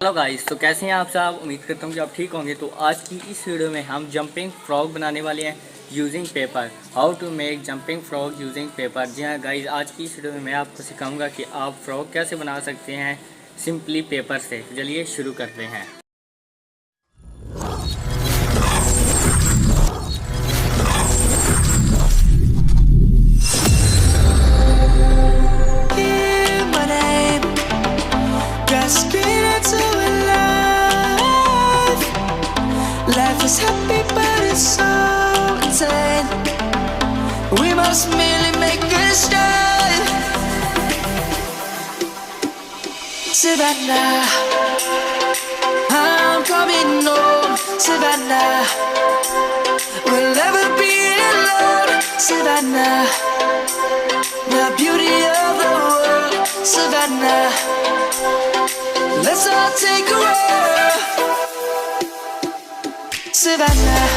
Hello guys, तो कैसे हैं आप सब। उम्मीद करता हूँ कि आप ठीक होंगे। तो आज की इस वीडियो में हम जंपिंग फ्रॉग बनाने वाले हैं using paper. How to make jumping frog using paper. जी हाँ गाइस, आज की इस वीडियो में मैं आपको सिखाऊंगा कि आप फ्रॉग कैसे बना सकते हैं सिंपली पेपर से। चलिए शुरू करते हैं। Life is happy but it's so insane. We must merely make a start. Savannah, I'm coming home. Savannah, we'll never be alone. Savannah, the beauty of the world. Savannah, let's all take a walk. Savannah,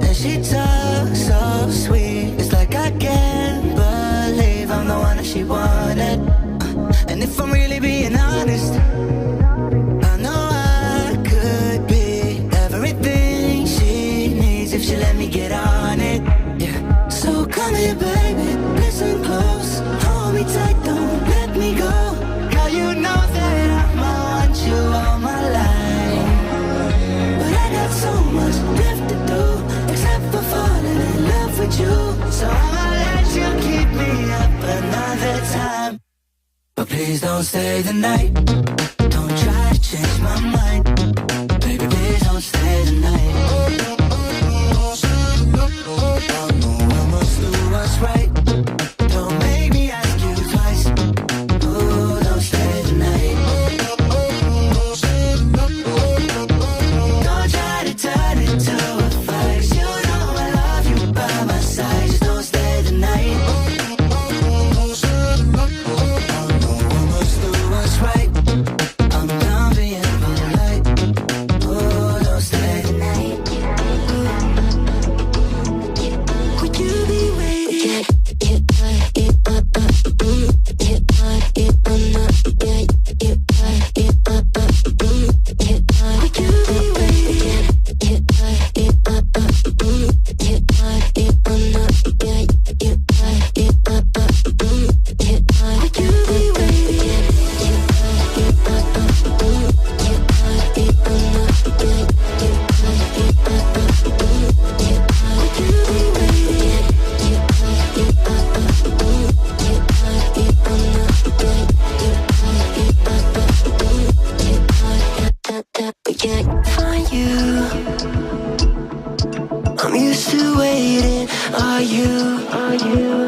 and she talks so sweet. It's like I can't believe I'm the one that she wanted. And if I'm really being honest, I know I could be everything she needs if she let me get on it. Yeah. So come here, baby, listen close, hold me tight, don't let me go. Girl, you know that I'ma want you all my life, but I got so much left to do, except for falling in love with you. So I'ma let you keep me up another time, but please don't stay the night. Don't try to change my mind, baby, please don't stay the night. I know I must do what's right. Don't make me ask you twice. Oh, don't stay the night. Don't try to turn it to a fight. You know I love you by my side. Just don't stay the night. I know I must do what's right. I'm done being polite. Are you